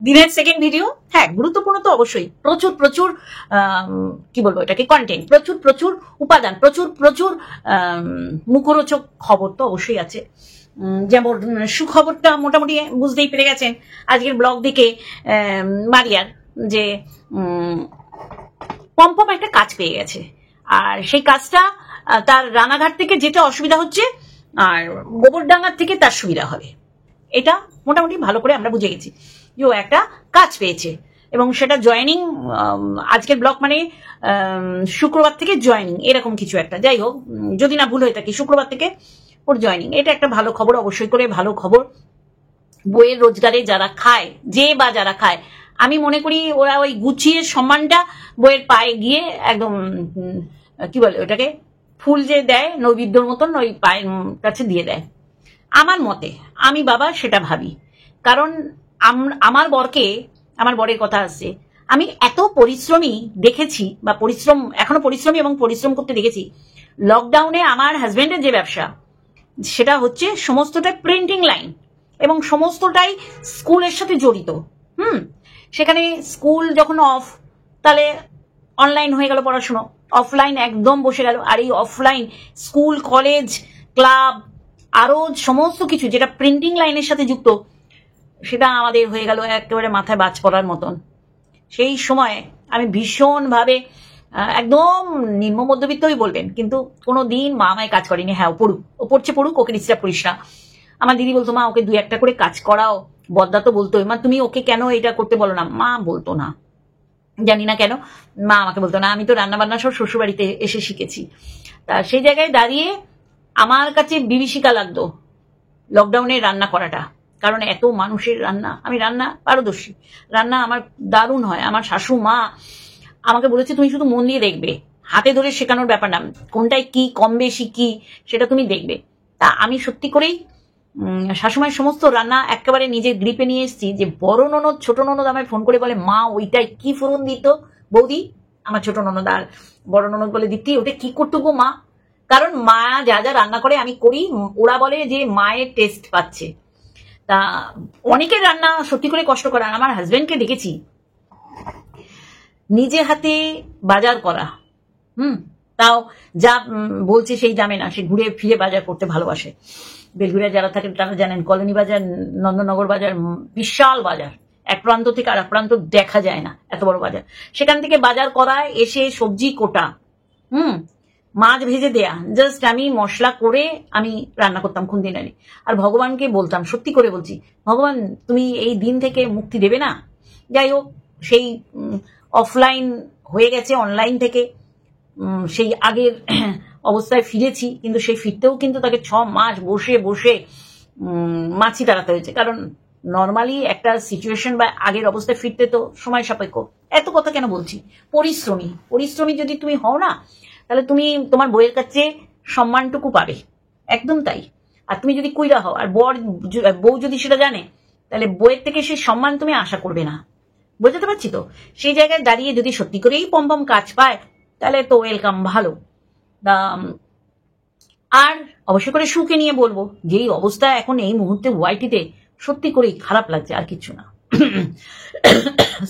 দিনের second video, হ্যাঁ গুরুত্বপূর্ণ তো অবশ্যই, প্রচুর প্রচুর কি বলবো এটাকে, কন্টেন্ট, প্রচুর প্রচুর উপাদান, প্রচুর প্রচুর মুখরোচক খবর তো অবশ্যই আছে। যেমন সুখবরটা মোটামুটি বুঝতেই পেরে গেছেন আজকের ব্লগ দেখে মারিয়ার, যে পম্পম একটা কাজ পেয়ে গেছে, আর সেই কাজটা তার রানাঘাট থেকে যেতে অসুবিধা হচ্ছে, আর গোবরডাঙ্গার থেকে তার সুবিধা হবে। এটা মোটামুটি ভালো করে আমরা বুঝে গেছি যে ও একটা কাজ পেয়েছে, এবং সেটা জয়েনিং, আজকের ব্লগ মানে শুক্রবার থেকে জয়েনিং, এরকম কিছু একটা, যাই হোক যদি না ভুল হয়ে থাকে শুক্রবার থেকে ওর জয়েনিং। এটা একটা ভালো খবর, অবশ্যই করে ভালো খবর। বইয়ের রোজগারে যারা খায়, যে বা যারা খায়, আমি মনে করি ওরা ওই গুছিয়ে সম্মানটা বইয়ের পায়ে গিয়ে একদম কি বলে ওটাকে, ফুল যে দেয় নৈবেদ্যর মতন ওই পায়ের কাছে দিয়ে দেয় আমার মতে। আমি বাবা সেটা ভাবি, কারণ আমার বরের কথা আসছে, আমি এত পরিশ্রমী দেখেছি, বা পরিশ্রম এখনো পরিশ্রমী এবং পরিশ্রম করতে দেখেছি। লকডাউনে আমার হাজবেন্ডের যে ব্যবসা, সেটা হচ্ছে সমস্তটাই প্রিন্টিং লাইন এবং সমস্তটাই স্কুলের সাথে জড়িত। সেখানে স্কুল যখন অফ, তাহলে অনলাইন হয়ে গেল পড়াশুনো, অফলাইন একদম বসে গেল। আর এই অফলাইন স্কুল, কলেজ, ক্লাব, আরো সমস্ত কিছু যেটা প্রিন্টিং লাইনের সাথে যুক্ত, সেটা আমাদের হয়ে গেল একেবারে মাথায় বাজ পড়ার মতন। সেই সময় আমি ভীষণভাবে, একদম নিম্ন মধ্যবিত্তই বলবেন, কিন্তু কোনো দিন মা আমায় কাজ করেনি। হ্যাঁ ও পড়ুক, ওকে ডিস্টার্ব করিস না। আমার দিদি বলতো, মা ওকে 2-1টা করে কাজ করাও। বদ্দা তো বলতো, মা তুমি ওকে কেন এটা করতে বলো না। মা বলতো না, জানি না কেন মা আমাকে বলতো না। আমি তো রান্না বান্না সব শ্বশুর বাড়িতে এসে শিখেছি। তা সেই জায়গায় দাঁড়িয়ে আমার কাছে বিভীষিকা লাগতো লকডাউনে রান্না করাটা, কারণ এত মানুষের রান্না, আমি রান্না পারদর্শী, রান্না আমার দারুণ হয়। আমার শাশু মা আমাকে বলেছে, তুমি শুধু মন দিয়ে দেখবে, হাতে ধরে শেখানোর ব্যাপার না, কোনটায় কি কম বেশি কি সেটা তুমি দেখবে। তা আমি সত্যি করেই শাশুমায়ের সমস্ত রান্না একেবারে নিজের গ্রিপে নিয়ে এসেছি। যে বড় ননদ ছোট ননদ আমায় ফোন করে বলে, মা ওইটাই কি ফোড়ন দিত বৌদি। আমার ছোট ননদ আর বড় ননদ বলে, দিদি ওটা কি করতো গো মা। কারণ মা যা যা রান্না করে আমি করি, ওরা বলে যে মায়ের টেস্ট পাচ্ছে। তা অনেকের রান্না সত্যি করে কষ্ট করা। আমার হাজবেন্ডকে দেখেছি নিজে হাতে বাজার করা, তাও যা বলছে সেই দামে না, সে ঘুরে ফিরে বাজার করতে ভালোবাসে। বেলঘুরিয়া যারা থাকেন তারা জানেন, কলোনি বাজার, নন্দনগর বাজার বিশাল বাজার, এক প্রান্ত থেকে আর এক প্রান্ত দেখা যায় না, এত বড় বাজার। সেখান থেকে বাজার করায় এসে সবজি কোটা, মাছ ভেজে দেয়া, জাস্ট আমি মশলা করে আমি রান্না করতাম খুন্দিনারি। আর ভগবানকে বলতাম, সত্যি করে বলছি, ভগবান তুমি এই দিন থেকে মুক্তি দেবে না। যাই হোক, সেই অফলাইন হয়ে গেছে, অনলাইন থেকে সেই আগের অবস্থায় ফিরেছি, কিন্তু সেই ফিরতেও কিন্তু তাকে 6 মাস বসে বসে মাছি তাড়াতে হয়েছে। কারণ নর্মালি একটা সিচুয়েশন বা আগের অবস্থায় ফিরতে তো সময় সাপেক্ষ। এত কথা কেন বলছি, পরিশ্রমী যদি তুমি হও না, তাহলে তুমি তোমার বইয়ের কাছে সম্মানটুকু পাবে, একদম তাই। আর তুমি যদি কুইরা হও আর বউ যদি সেটা জানে, তাহলে বইয়ের থেকে সেই সম্মান তুমি আশা করবে না। বুঝতে পারছি তো। সেই জায়গায় দাঁড়িয়ে যদি সত্যি করেই পম্পম কাজ পায়, তাহলে তো ওয়েলকাম, ভালো। আর অবশ্যই করে সুখে নিয়ে বলবো, যেই অবস্থা এখন এই মুহূর্তে ওয়াইটিতে, সত্যি করেই খারাপ লাগছে, আর কিছু না,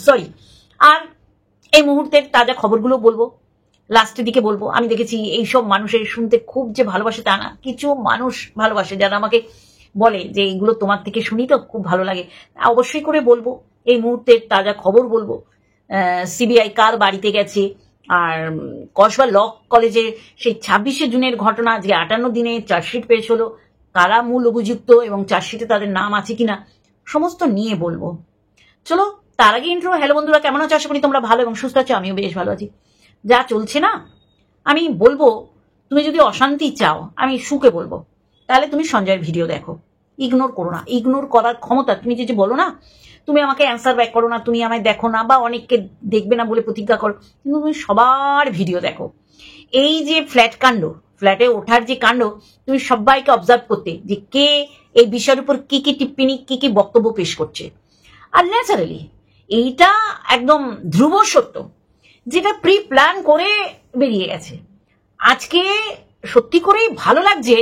সরি। আর এই মুহূর্তের তাজা খবরগুলো বলবো, লাস্টের দিকে বলবো। আমি দেখেছি এইসব মানুষের শুনতে খুব যে ভালোবাসে তা না, কিছু মানুষ ভালোবাসে যারা আমাকে বলে যে এইগুলো তোমার থেকে শুনি তো খুব ভালো লাগে। অবশ্যই করে বলবো, এই মুহূর্তের তাজা খবর বলবো। সিবিআই কার বাড়িতে গেছে, আর কসবা ল কলেজে সেই 26শে জুনের ঘটনা, যে 58 দিনে চার্জশিট পেশ হলো, কারা মূল অভিযুক্ত এবং চার্জশিটে তাদের নাম আছে কিনা, সমস্ত নিয়ে বলবো। চলো তার আগে ইন্ট্রো। হ্যালো বন্ধুরা, কেমন আছো? আশা করি তোমরা ভালো এবং সুস্থ আছো। আমিও বেশ ভালো আছি। যা চলছে না, আমি বলবো, তুমি যদি অশান্তি চাও, আমি সুখে বলবো, তাহলে তুমি সঞ্জয়ের ভিডিও দেখো, ইগনোর করো না। ইগনোর করার ক্ষমতা, তুমি যে বলো না, তুমি আমাকে অ্যান্সার ব্যাক করো না, তুমি আমায় দেখো না, বা অনেককে দেখবে না বলে প্রতিজ্ঞা করো, কিন্তু তুমি সবার ভিডিও দেখো। এই যে ফ্ল্যাটে ওঠার যে কাণ্ড, তুমি সবাইকে অবজার্ভ করতে, যে কে এই বিষয়ের উপর কি কি টিপ্পনি, কি কি বক্তব্য পেশ করছে। আর ন্যাচারালি এইটা একদম ধ্রুব সত্য, যেটা প্রি প্ল্যান করে বেরিয়ে গেছে। আজকে সত্যি করেই ভালো লাগছে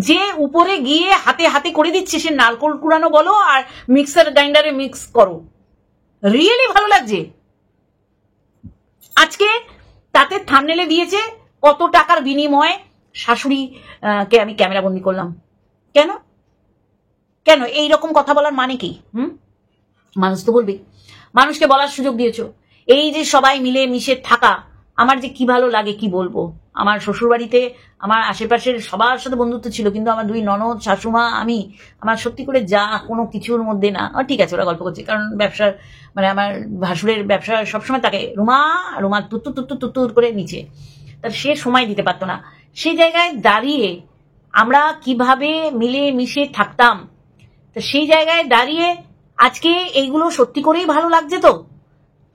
যে উপরে গিয়ে হাতে হাতে করে দিচ্ছে, সে নারকোল কুড়ানো বলো আর মিক্সার গ্রাইন্ডারে মিক্স করো, রিয়েলি ভালো লাগছে। আজকে তাতে থাম্বনেলে দিয়েছে কত টাকার বিনিময়ে শাশুড়ি কে আমি ক্যামেরা বন্দি করলাম। কেন কেন এইরকম কথা বলার মানে কি? মানুষ তো বলবে, মানুষকে বলার সুযোগ দিয়েছো। এই যে সবাই মিলে মিশে থাকা আমার যে কি ভালো লাগে কি বলবো। আমার শ্বশুর বাড়িতে আমার আশেপাশের সবার সাথে বন্ধুত্ব ছিল, কিন্তু আমার দুই ননদ, শাশুমা, আমি, আমার সত্যি করে যা কোনো কিছুর মধ্যে না। ঠিক আছে, ওরা গল্প করছে, কারণ ব্যবসার মানে আমার ভাসুরের ব্যবসা সবসময় তাকে রুমা রুমা তুত্তু তুত্তু তুত্তুর করে নিচে, তার সে সময় দিতে পারতো না। সেই জায়গায় দাঁড়িয়ে আমরা কিভাবে মিলে মিশে থাকতাম, তো সেই জায়গায় দাঁড়িয়ে আজকে এইগুলো সত্যি করেই ভালো লাগছে। তো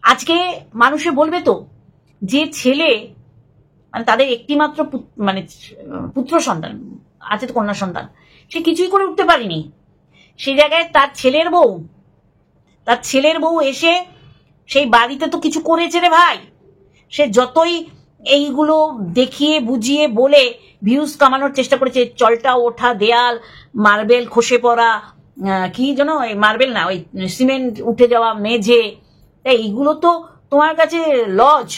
আজকে মানুষে বলবে তো যে ছেলে মানে তাদের একটি মাত্র মানে পুত্র সন্তান আছে, তো কন্যা সন্তান, সে কিছুই করে উঠতে পারেনি। সেই জায়গায় তার ছেলের বউ এসে সেই বাড়িতে তো কিছু করেছে রে ভাই। সে যতই এইগুলো দেখিয়ে বুঝিয়ে বলে ভিউজ কামানোর চেষ্টা করেছে, চলটা ওঠা দেয়াল, মার্বেল খসে পড়া, কি যেন মার্বেল না, ওই সিমেন্ট উঠে যাওয়া মেঝে, তাই এইগুলো তো তোমার কাছে লজ।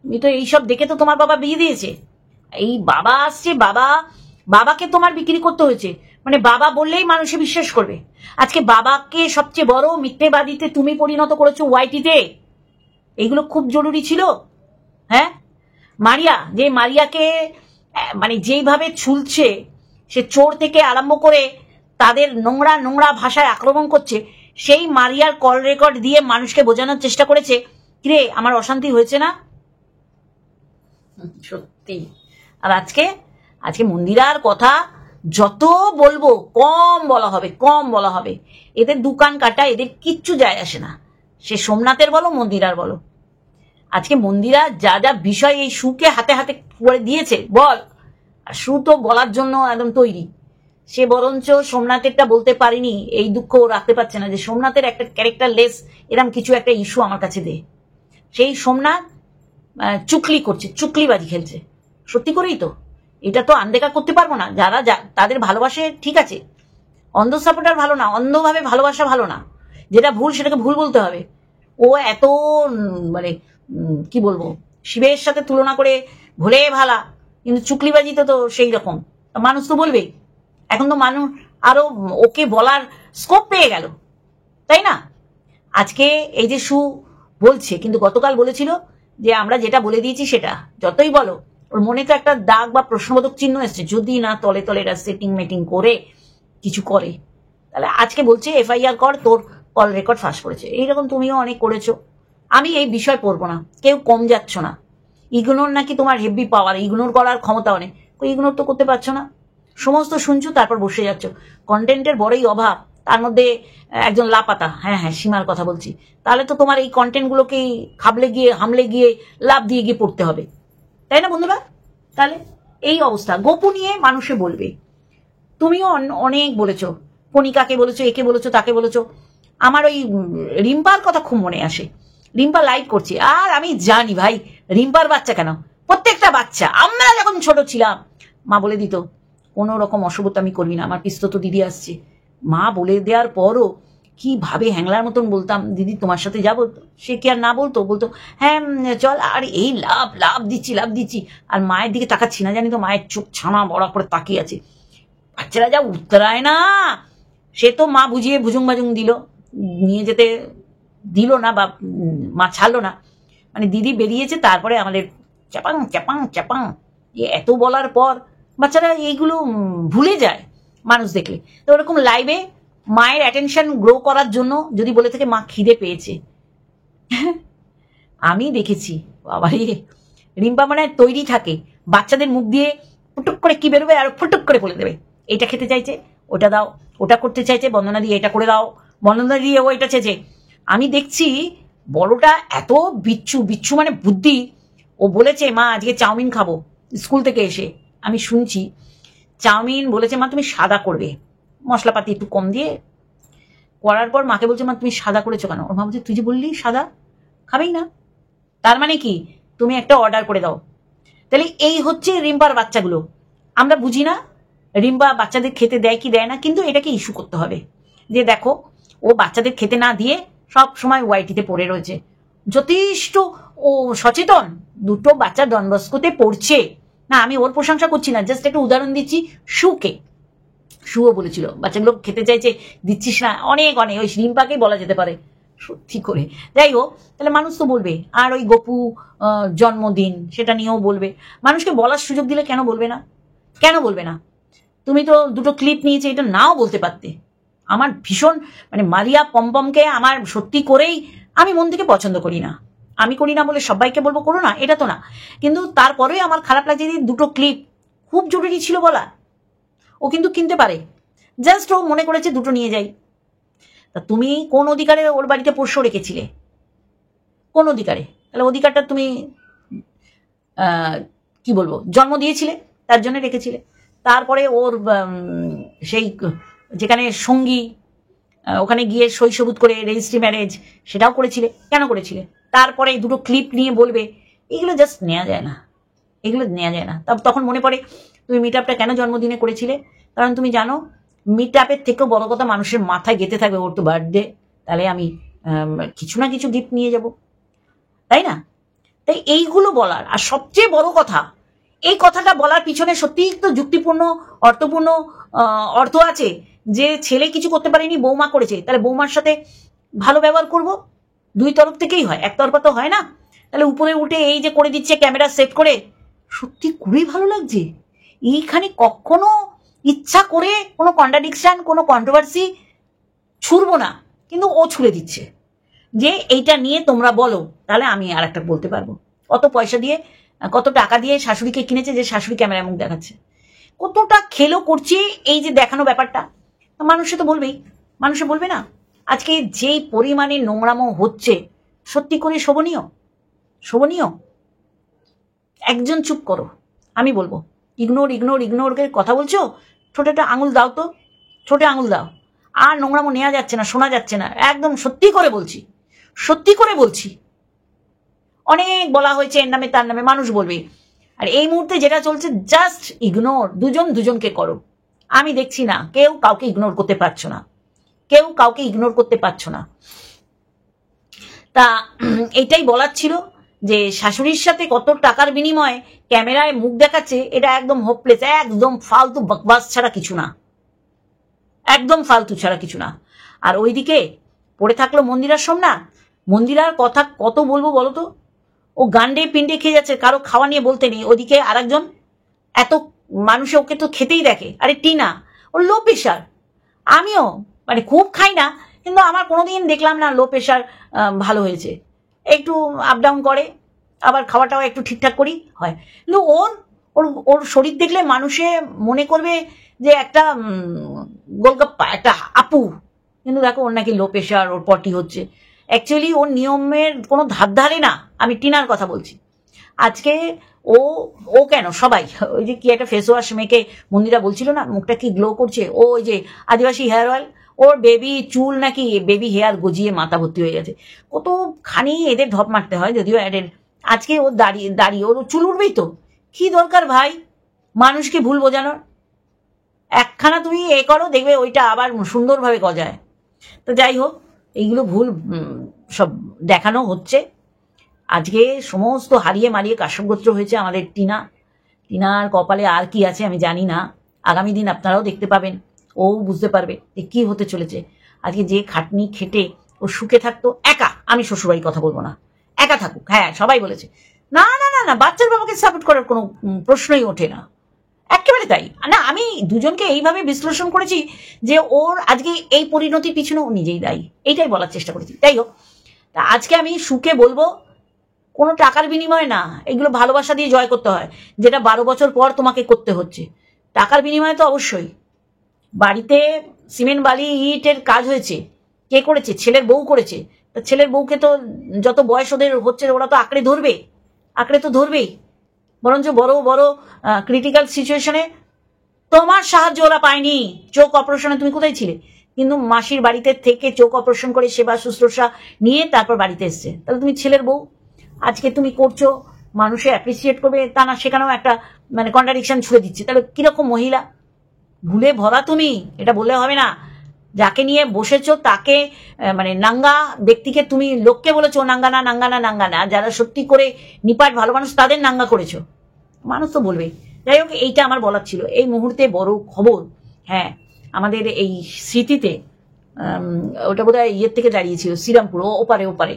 তুমি তো এইসব দেখে তো তোমার বাবা বিয়ে দিয়েছে। এই বাবা আসছে, বাবাকে তোমার বিক্রি করতে হয়েছে, মানে বাবা বললেই মানুষে বিশ্বাস করবে। আজকে বাবাকে সবচেয়ে বড় মিথ্যেবাদীতে তুমি পরিণত করেছো ওয়াইটিতে। এইগুলো খুব জরুরি ছিল। হ্যাঁ, মারিয়াকে মানে যেইভাবে ছুলছে, সে চোর থেকে আরম্ভ করে তাদের নোংরা নোংরা ভাষায় আক্রমণ করছে, সেই মারিয়ার কল রেকর্ড দিয়ে মানুষকে বোঝানোর চেষ্টা করেছে, কিরে আমার অশান্তি হয়েছে না। সত্যি। আর আজকে মন্দিরার কথা যত বলবো কম বলা হবে। এদের দোকান কাটা, এদের কিচ্ছু যায় আসে না, সে সোমনাথের বলো মন্দিরার বলো। আজকে মন্দিরা যা যা বিষয় এই সুকে হাতে হাতে করে দিয়েছে বল, আর সু তো বলার জন্য একদম তৈরি। সে বরঞ্চ সোমনাথেরটা বলতে পারিনি, এই দুঃখ রাখতে পারছে না যে সোমনাথের একটা ক্যারেক্টার লেস এরম কিছু একটা ইস্যু আমার কাছে দে। সেই সোমনাথ চুকলি করছে, চুকলিবাজি খেলছে। সত্যি করেই তো এটা তো আনদেখা করতে পারবো না। যারা তাদের ভালোবাসে ঠিক আছে, অন্ধ সাপোর্টার ভালো না, অন্ধভাবে ভালোবাসা ভালো না। যেটা ভুল সেটাকে ভুল বলতে হবে। ও এত মানে কি বলবো, শিবের সাথে তুলনা করে ভোলে ভালা, কিন্তু চুকলিবাজি তো সেই রকম। মানুষ তো বলবেই। এখন তো মানুষ আরো ওকে বলার স্কোপ পেয়ে গেল, তাই না? আজকে এই যে সু বলছে, কিন্তু গতকাল বলেছিল যে আমরা যেটা বলে দিয়েছি সেটা, যতই বলো ওর মনে তো একটা দাগ বা প্রশ্নবোধক চিহ্ন এসছে, যদি না তলে তলে এরা সেটিং মেটিং করে কিছু করে। তাহলে আজকে বলছে এফআইআর কর, তোর কল রেকর্ড ফাঁস করেছে। এইরকম তুমিও অনেক করেছো, আমি এই বিষয় পড়বো না। কেউ কম যাচ্ছ না। ইগনোর নাকি তোমার হেভি পাওয়ার, ইগনোর করার ক্ষমতা অনেক, ইগনোর তো করতে পারছো না। সমস্ত শুনছো তারপর বসে যাচ্ছ। কন্টেন্টের বড়ই অভাব, তার মধ্যে একজন লাপাতা। হ্যাঁ, সীমার কথা বলছি। তাহলে তো তোমার এই কন্টেন্টগুলোকেই হামলে গিয়ে লাভ দিয়ে গিয়ে পড়তে হবে, তাই না বন্ধুরা? তাহলে এই অবস্থা। গোপু নিয়ে মানুষে বলবে, তুমিও অনেক বলেছো, কণিকাকে বলেছো, একে বলেছো, তাকে বলেছো। আমার ওই রিম্পার কথা খুব মনে আসে। রিম্পা লাইভ করছে, আর আমি জানি ভাই রিম্পার বাচ্চা কেন, প্রত্যেকটা বাচ্চা আমরা যখন ছোট ছিলাম মা বলে দিত কোনো রকম অশুভতা আমি করবি না। আমার পিস্তত দিদি আসছে, মা বলে দেওয়ার পরও কিভাবে হ্যাংলার মতন বলতাম, দিদি তোমার সাথে যাবো। সে কি আর না বলতো, হ্যাঁ চল, আর এই লাভ দিচ্ছি। আর মায়ের দিকে তাকাচ্ছি না, জানি তো মায়ের চোখ ছানা বড়া করে তাকিয়ে আছে। বাচ্চারা যা উত্তরায় না, সে তো মা বুঝিয়ে ভুজুং বাজুং দিল, নিয়ে যেতে দিল না, বা মা ছাড়লো না। মানে দিদি বেরিয়েছে, তারপরে আমাদের চাপাং চাপাং চাপাং, এত বলার পর বাচ্চারা এইগুলো ভুলে যায় মানুষ দেখলে। তো ওরকম লাইভে মায়ের অ্যাটেনশন গ্রো করার জন্য যদি বলে থাকে মা খিদে পেয়েছে, আমি দেখেছি বাবারে রিম্পা মানে তৈরি থাকে বাচ্চাদের মুখ দিয়ে ফুটুক করে কি বেরোবে আর ফুটুক করে বলে দেবে, এটা খেতে চাইছে ওটা দাও, ওটা করতে চাইছে বন্দনা দিয়ে এটা করে দাও, বন্দনা দিয়ে ও এটা চেয়েছে। আমি দেখছি বড়টা এত বিচ্ছু মানে বুদ্ধি। ও বলেছে মা আজকে চাউমিন খাবো, স্কুল থেকে এসে আমি শুনছি চাউমিন বলেছে মা তুমি সাদা করবে, মশলাপাতি একটু কম দিয়ে। করার পর মাকে বলছে মা তুমি সাদা করেছো কেন? ওর মা বলছে তুই যে বললি সাদা খাবেই না, তার মানে কি তুমি একটা অর্ডার করে দাও। তাহলে এই হচ্ছে রিম্পার বাচ্চাগুলো। আমরা বুঝি না রিম্পা বাচ্চাদের খেতে দেয় কি দেয় না, কিন্তু এটাকে ইস্যু করতে হবে যে দেখো ও বাচ্চাদের খেতে না দিয়ে সব সময় ওয়াইটিতে পড়ে রয়েছে, যথেষ্ট ও সচেতন, দুটো বাচ্চা ডন বস্কোতে পড়ছে। না, আমি ওর প্রশংসা করছি না, জাস্ট একটা উদাহরণ দিচ্ছি। শুও বলেছিল বাচ্চাগুলো খেতে চাইছে, দিচ্ছিস না, অনেক অনেক, ওই রিম্পাকেই বলা যেতে পারে, সত্যি করে। যাই হোক, তাহলে মানুষ তো বলবে। আর ওই গপু জন্মদিন, সেটা নিয়েও বলবে। মানুষকে বলার সুযোগ দিলে কেন বলবে না? কেন বলবে না? তুমি তো দুটো ক্লিপ নিয়েছে, এটা নাও বলতে পারতে। আমার ভীষণ মানে মারিয়া পমপমকে আমার সত্যি করেই আমি মন থেকে পছন্দ করি না। আমি করি না বলে সবাইকে বলবো করো না, এটা তো না। কিন্তু তারপরে আমার খারাপ লাগছে যে দুটো ক্লিপ খুব জরুরি ছিল বলা। ও কিন্তু কিনতে পারে, জাস্ট ও মনে করেছে দুটো নিয়ে যাই। তা তুমি কোন অধিকারে ওর বাড়িতে পোষ্য রেখেছিলে? কোন অধিকারে? তাহলে অধিকারটা তুমি কি বলবো, জন্ম দিয়েছিলে, তার জন্য রেখেছিলে। তারপরে ওর সেই যেখানে সঙ্গী, ওখানে গিয়ে সই সবুত করে রেজিস্ট্রি ম্যারেজ, সেটাও করেছিলে। কেন করেছিলে? তারপরে দুটো ক্লিপ নিয়ে বলবে, এগুলো জাস্ট নেওয়া যায় না, এগুলো নেওয়া যায় না। তখন মনে পড়ে তুমি মিট আপটা কেন জন্মদিনে করেছিলে। কারণ তুমি জানো মিট আপের থেকেও বড় কথা মানুষের মাথায় গেঁথে থাকবে ওর তো বার্থডে, তাহলে আমি কিছু না কিছু গিফট নিয়ে যাব, তাই না? তাই এইগুলো বলার, আর সবচেয়ে বড় কথা, এই কথাটা বলার পিছনে সত্যিই তো যুক্তিপূর্ণ অর্থপূর্ণ অর্থ আছে। যে ছেলে কিছু করতে পারেনি, বৌমা করেছে, তাহলে বৌমার সাথে ভালো ব্যবহার করব। দুই তরফ থেকেই হয়, একতরফা তো হয় না। তাহলে উপরে উঠে এই যে করে দিচ্ছে ক্যামেরা সেট করে, সত্যি খুবই ভালো লাগছে। এইখানে কখনো ইচ্ছা করে কোনো কন্ট্রাডিকশন, কোনো কন্ট্রোভার্সি ছুড়বো না, কিন্তু ও ছুড়ে দিচ্ছে যে এইটা নিয়ে তোমরা বলো, তাহলে আমি আর একটা বলতে পারবো। কত পয়সা দিয়ে, কত টাকা দিয়ে শাশুড়িকে কিনেছে, যে শাশুড়ি ক্যামেরায় মুখ দেখাচ্ছে। কতটা খেলো করছে এই যে দেখানো ব্যাপারটা। মানুষে তো বলবেই, মানুষে বলবে না? আজকে যেই পরিমাণে নোংরামো হচ্ছে, সত্যি করে শোভনীয়? শোভনীয়? একজন চুপ করো, আমি বলবো। ইগনোর ইগনোর ইগনোর করে কথা বলছো, ছোটটা আঙুল দাও তো, ছোটে আঙুল দাও। আর নোংরামো নেওয়া যাচ্ছে না, শোনা যাচ্ছে না, একদম সত্যি করে বলছি, সত্যি করে বলছি। অনেক বলা হয়েছে এর নামে তার নামে, মানুষ বলবে। আর এই মুহূর্তে যেটা চলছে, জাস্ট ইগনোর, দুজন দুজনকে করো। আমি দেখছি না কেউ কাউকে ইগনোর করতে পারছো না, কেউ কাউকে ইগনোর করতে পারছো না। তা এইটাই বলার ছিল যে শাশুড়ির সাথে কত টাকার বিনিময়ে ক্যামেরায় মুখ দেখাচ্ছে, এটা একদম হোপলেস, একদম ফালতু বকবাস ছাড়া কিছু না, একদম ফালতু ছাড়া কিছু না। আর ওইদিকে পড়ে থাকলো মন্দিরার সোমনাথ। মন্দিরার কথা কত বলবো বলো তো? ও গান্ডে পিন্ডে খেয়ে যাচ্ছে, কারো খাওয়া নিয়ে বলতে নেই। ওদিকে আরেকজন, এত মানুষে ওকে তো খেতেই দেখে। আরে টিনা, ওর লো প্রেশার। আমিও মানে খুব খাই না, কিন্তু আমার কোনোদিন দেখলাম না লো প্রেশার ভালো হয়েছে। একটু আপ ডাউন করে, আবার খাওয়াটাও একটু ঠিকঠাক করি হয়। কিন্তু ওর ওর ওর শরীর দেখলে মানুষে মনে করবে যে একটা গোলগাপ্পা, একটা আপু। কিন্তু দেখো ওর নাকি লো প্রেশার, ওর পটি হচ্ছে। অ্যাকচুয়ালি ওর নিয়মের কোনো ধার ধারে না। আমি টিনার কথা বলছি। আজকে ও ও কেন সবাই ওই যে কি একটা ফেস ওয়াশ মেখে মন্দিরা বলছিল না মুখটা কি গ্লো করছে, ও ওই যে আদিবাসী হেয়ার অয়েল, ওর বেবি চুল নাকি বেবি হেয়ার গজিয়ে মাথা ভর্তি হয়ে গেছে। কতখানি এদের ঢপ মারতে হয়, যদিও অ্যাডের। আজকে ও দাঁড়িয়ে দাঁড়িয়ে ওর চুল উঠবেই তো, কি দরকার ভাই মানুষকে ভুল বোঝানোর? একখানা তুমি এ করো, দেখবে ওইটা আবার সুন্দরভাবে গজায়। তো যাই হোক, এইগুলো ভুল সব দেখানো হচ্ছে। আজকে সমস্ত হারিয়ে মারিয়ে কাশ্যপগোত্র হয়েছে আমাদের টিনার কপালে আর কি আছে আমি জানি না। আগামী দিন আপনারাও দেখতে পাবেন, ও বুঝতে পারবে যে কি হতে চলেছে। আজকে যে খাটনি খেটে ও সুখে থাকতো একা, আমি শ্বশুরবাড়ির কথা বলবো না, একা থাকুক। হ্যাঁ, সবাই বলেছে না না না না, বাচ্চার বাবাকে সাপোর্ট করার কোনো প্রশ্নই ওঠে না, একেবারে তাই না। আমি দুজনকে এইভাবে বিশ্লেষণ করেছি যে ওর আজকে এই পরিণতির পিছনে ও নিজেই দায়ী, এইটাই বলার চেষ্টা করেছি। যাই হোক, তা আজকে আমি সুখে বলবো, কোনো টাকার বিনিময়ে না, এগুলো ভালোবাসা দিয়ে জয় করতে হয়, যেটা 12 বছর পর তোমাকে করতে হচ্ছে। টাকার বিনিময়ে তো অবশ্যই। বাড়িতে সিমেন্ট বালি ইটের কাজ হয়েছে, কে করেছে? ছেলের বউ করেছে। তা ছেলের বউকে তো যত বয়স ওদের হচ্ছে ওরা তো আঁকড়ে ধরবে, আঁকড়ে তো ধরবেই। বরঞ্চ বড় বড় ক্রিটিক্যাল সিচুয়েশনে তোমার সাহায্য ওরা পায়নি। চোখ অপারেশনে তুমি কোথায় ছিলে? কিন্তু মাসির বাড়িতে থেকে চোখ অপারেশন করে সেবা শুশ্রূষা নিয়ে তারপর বাড়িতে এসছে। তাহলে তুমি ছেলের বউ, আজকে তুমি করছো, মানুষে অ্যাপ্রিসিয়েট করবে তা না, সেখানেও একটা মানে কন্ট্রাডিকশন ছুড়ে দিচ্ছে। তাহলে কিরকম মহিলা? ভুলে ভরা তুমি, এটা বললে হবে না। যাকে নিয়ে বসেছো তাকে মানে নাঙ্গা ব্যক্তিকে তুমি লোককে বলেছো নাঙ্গা না নাঙ্গা না নাঙ্গা না, যারা সত্যি করে নিপাট ভালো মানুষ তাদের নাঙ্গা করেছো। মানুষ তো বলবে। যাই হোক, এইটা আমার বলার ছিল এই মুহূর্তে বড় খবর। হ্যাঁ, আমাদের এই স্মৃতিতে ওটা বোধহয় ইয়ের থেকে দাঁড়িয়েছিল শ্রীরামপুর, ওপারে ওপারে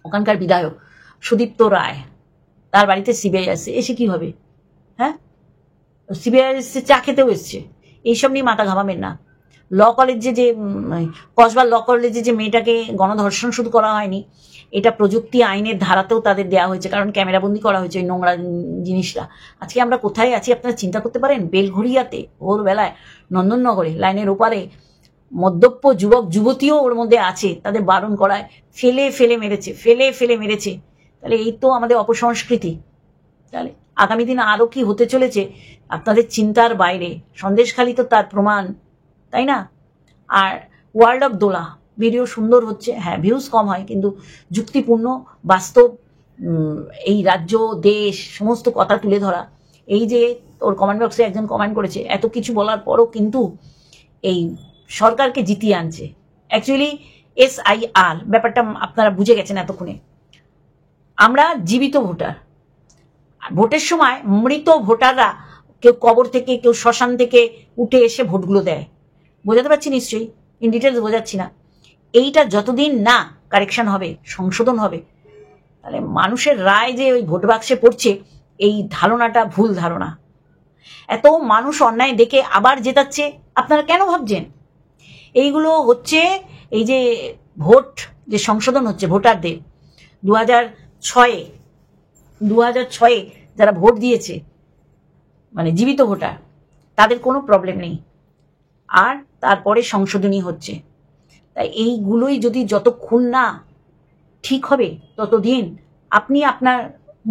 ওখানকার বিধায়ক সুদীপ্ত রায়, তার বাড়িতে সিবিআই আসছে। এসে কি হবে? হ্যাঁ, সিবিআই এসছে, চা খেতেও এসছে। এইসব নিয়ে মাথা ঘামাবেন না। ল কলেজে যে কসবা ল কলেজে যে মেয়েটাকে গণধর্ষণ শুধু করা হয়নি, এটা প্রযুক্তি আইনের ধারাতেও তাদের দেওয়া হয়েছে, কারণ ক্যামেরাবন্দি করা হয়েছে ওই নোংরা জিনিসটা। আজকে আমরা কোথায় আছি আপনারা চিন্তা করতে পারেন? বেলঘড়িয়াতে ভোরবেলায় নন্দননগরে লাইনের ওপারে মদ্যপ যুবক যুবতীও ওর মধ্যে আছে, তাদের বারণ করায় ফেলে ফেলে মেরেছে, ফেলে ফেলে মেরেছে। তাহলে এই তো আমাদের অপসংস্কৃতি। তাহলে আগামী দিন আরো কি হতে চলেছে আপনাদের চিন্তার বাইরে। সন্দেশখালী তো তার প্রমাণ, তাই না? আর ওয়ার্ল্ড অফ দোলা ভিডিও সুন্দর হচ্ছে, হ্যাঁ ভিউজ কম হয় কিন্তু যুক্তিপূর্ণ বাস্তব এই রাজ্য দেশ সমস্ত কথা তুলে ধরা। এই যে ওর কমেন্ট বক্সে একজন কমেন্ট করেছে, এত কিছু বলার পরও কিন্তু এই সরকারকে জিতিয়ে আনছে। অ্যাকচুয়ালি SIR ব্যাপারটা আপনারা বুঝে গেছেন এতক্ষণে। আমরা জীবিত ভোটার, ভোটের সময় মৃত ভোটাররা কেউ কবর থেকে কেউ শ্মশান থেকে উঠে এসে ভোটগুলো দেয়। বোঝাতে পারছি নিশ্চয়ই, ইন ডিটেলস বোঝাচ্ছি না। এইটা যতদিন না কারেকশন হবে, সংশোধন হবে, তাহলে মানুষের রায় যে ওই ভোট বাক্সে পড়ছে এই ধারণাটা ভুল ধারণা। এত মানুষ অন্যায় দেখে আবার জেতাচ্ছে, আপনারা কেন ভাবছেন? এইগুলো হচ্ছে এই যে ভোট যে সংশোধন হচ্ছে ভোটারদের 2006 যারা ভোট দিয়েছে মানে জীবিত ভোটার, তাদের কোনো প্রবলেম নেই। আর তারপরে সংশোধনী হচ্ছে। তাই এইগুলোই যদি যতক্ষণ না ঠিক হবে ততদিন আপনি আপনার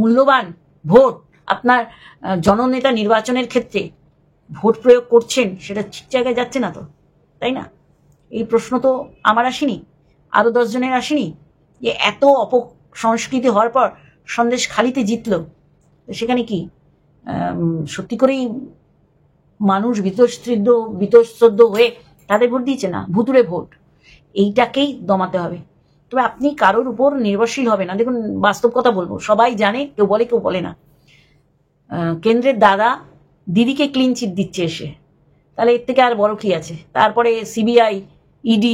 মূল্যবান ভোট আপনার জননেতা নির্বাচনের ক্ষেত্রে ভোট প্রয়োগ করছেন, সেটা ঠিক জায়গায় যাচ্ছে না তো, তাই না? এই প্রশ্ন তো আমার আসেনি, আরো 10 জনের আসেনি যে এত অপসংস্কৃতি হওয়ার পর সন্দেশখালীতে জিতলো, সেখানে কি সত্যি করেই মানুষ বিতশ্রদ্ধ হয়ে তাদের ভোট দিয়েছে? না, ভুতুরে ভোট। এইটাকেই দমাতে হবে। তবে আপনি কারোর উপর নির্ভরশীল হবে না। দেখুন, বাস্তব কথা বলবো, সবাই জানে, কেউ বলে কেউ বলে না। কেন্দ্রের দাদা দিদিকে ক্লিন চিট দিচ্ছে এসে, তাহলে এর থেকে আর বড় কি আছে? তারপরে CBI ED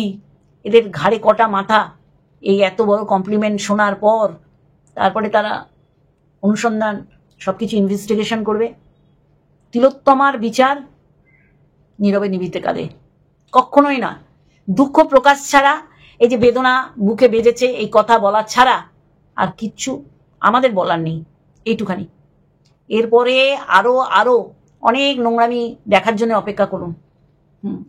এদের ঘাড়ে কটা মাথা, এই এত বড় কমপ্লিমেন্ট শোনার পর তারপরে তারা অনুসন্ধান সবকিছু ইনভেস্টিগেশন করবে। তিলোত্তমার বিচার নীরবে নিভিতে কাঁদে, কখনোই না। দুঃখ প্রকাশ ছাড়া, এই যে বেদনা বুকে বেজেছে এই কথা বলা ছাড়া আর কিচ্ছু আমাদের বলার নেই। এইটুখানি। এরপরে আরো আরো অনেক নোংরামি দেখার জন্য অপেক্ষা করুন।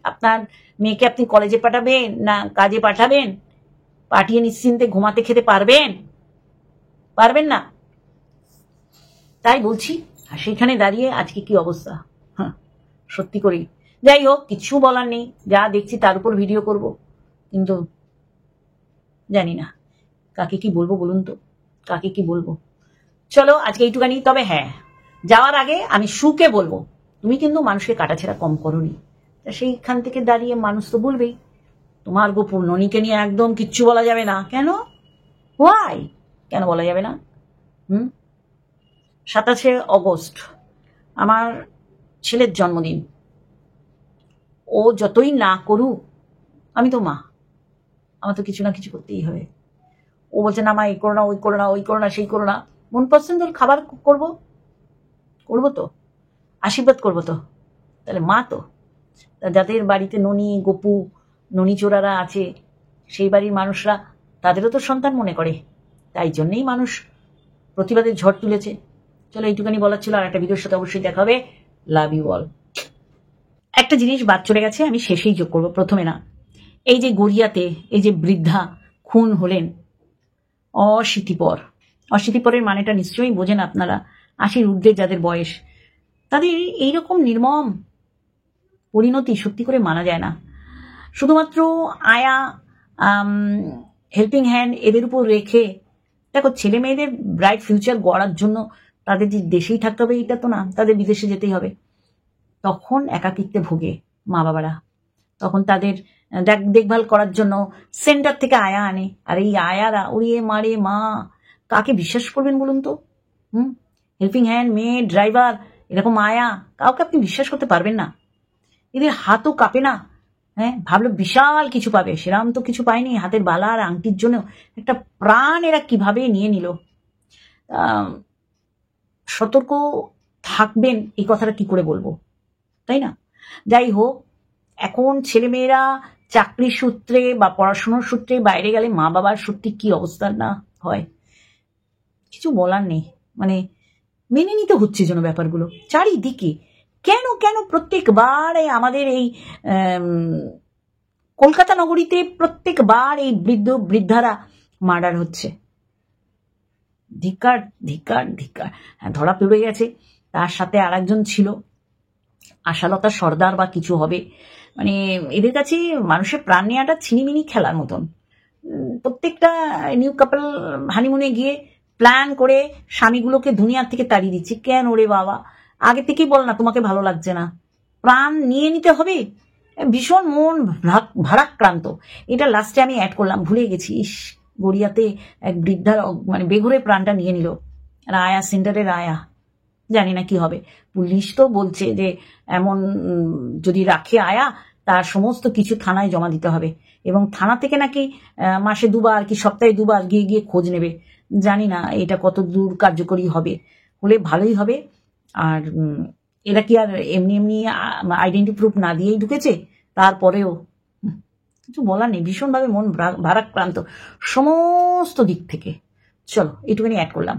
আপনার মেয়েকে আপনি কলেজে পাঠাবেন না কাজে পাঠাবেন? পাঠিয়ে নিশ্চিন্তে ঘুমাতে খেতে পারবেন? পারবেন না। তাই বলছি, আর সেখানে দাঁড়িয়ে আজকে কি অবস্থা, হ্যাঁ সত্যি করেই। যাই হোক, কিছু বলার নেই, যা দেখছি তার উপর ভিডিও করব, কিন্তু জানি না কাকে কি বলবো, বলুন তো কাকে কি বলবো। চলো আজকে এইটুখানি। তবে হ্যাঁ, যাওয়ার আগে আমি সুকে বলবো, তুমি কিন্তু মানুষকে কাটাছেড়া কম করোনি। তা সেইখান থেকে দাঁড়িয়ে মানুষ তো বলবেই তোমার গোপন ননীকে নিয়ে একদম কিচ্ছু বলা যাবে না। কেন? ওয়াই কেন বলা যাবে না? 27শে অগস্ট আমার ছেলের জন্মদিন। ও যতই না করুক, আমি তো মা, আমার তো কিছু না কিছু করতেই হবে। ও বলছে না মা এই করো না, ওই করো না, ওই করো না, সেই করো না। মন পছন্দের খাবার করবো তো, আশীর্বাদ করবো তো। তাহলে মা তো, যাদের বাড়িতে ননী গপু ননী চোরারা আছে, সেই বাড়ির মানুষরা তাদেরও তো সন্তান মনে করে। তাই জন্যেই মানুষ প্রতিবাদের ঝড় তুলেছে। চলো এইটুখানি বলার ছিল। আর একটা ভিডিওর সাথে অবশ্যই দেখা হবে। Love you all. একটা জিনিস বাদ চলে গেছে, আমি শেষেই যোগ করবো, প্রথমে না। এই যে গড়িয়াতে এই যে বৃদ্ধা খুন হলেন অশীতিপরের মানেটা নিশ্চয়ই বোঝেন আপনারা। 80-র ঊর্ধ্বে যাদের বয়স, তাদের এইরকম নির্মম পরিণতি সত্যি করে মানা যায় না। শুধুমাত্র আয়া হেল্পিং হ্যান্ড এদের উপর রেখে, দেখো ছেলে মেয়েদের ব্রাইট ফিউচার গড়ার জন্য তাদের যে দেশেই থাকতে হবে এটা তো না, তাদের বিদেশে যেতেই হবে। তখন একাকিত্বে ভোগে মা বাবারা, তখন তাদের দেখভাল করার জন্য সেন্টার থেকে আয়া আনে। আর এই আয়ারা উড়িয়ে মারে মা, কাকে বিশ্বাস করবেন বলুন তো? হেল্পিং হ্যান্ড, মেয়ে, ড্রাইভার, এরকম আয়া, কাউকে আপনি বিশ্বাস করতে পারবেন না। এদের হাতও কাঁপে না। হ্যাঁ, ভাবলো বিশাল কিছু পাবে, সেরাম তো কিছু পায়নি। হাতের বালা আর আংটির জন্য একটা প্রাণ এরা কিভাবে নিয়ে নিল। সতর্ক থাকবেন এই কথাটা কি করে বলবো, তাই না? যাই হোক, এখন ছেলেমেয়েরা চাকরি সূত্রে বা পড়াশোনার সূত্রে বাইরে গেলে মা বাবার সত্যি কি অবস্থা না হয় কিছু বলার নেই। মানে মেনে নিতে হচ্ছে যেন ব্যাপারগুলো চারিদিকে। কেন কেন প্রত্যেকবার আমাদের এই কলকাতা নগরীতে প্রত্যেকবার এই বৃদ্ধারা মার্ডার হচ্ছে? ধিক্কার ধিক্কার ধিক্কার। হ্যাঁ, ধরা পড়ে গেছে। তার সাথে আর একজন ছিল, আশালতা সর্দার বা কিছু হবে। মানে এদের কাছে মানুষের প্রাণ নেওয়াটা ছিনিমিনি খেলার মতন। প্রত্যেকটা নিউ কাপল হানিমুনে গিয়ে প্ল্যান করে স্বামীগুলোকে দুনিয়ার থেকে তাড়িয়ে দিচ্ছে। কেন ওরে বাবা, আগে থেকেই বল না তোমাকে ভালো লাগছে না, প্রাণ নিয়ে নিতে হবে। ভীষণ মন ভারাক্রান্ত। এটা লাস্টে আমি অ্যাড করলাম, ভুলে গেছি। ইস, গড়িয়াতে এক বৃদ্ধার মানে বেঘরে প্রাণটা নিয়ে নিল। আয়া সেন্টারের আয়া, জানি না কি হবে। পুলিশ তো বলছে যে এমন যদি রাখে আয়া, তার সমস্ত কিছু থানায় জমা দিতে হবে, এবং থানা থেকে নাকি মাসে দুবার কি সপ্তাহে দুবার গিয়ে গিয়ে খোঁজ নেবে। জানি না এটা কত দূর কার্যকরী হবে, হলে ভালোই হবে। আর এরা কি আর এমনি এমনি আইডেন্টি প্রুফ না দিয়েই ঢুকেছে? তারপরেও কিছু বলার নেই, ভীষণভাবে মন ভারাক্রান্ত সমস্ত দিক থেকে। চলো, এটুকুনি অ্যাড করলাম।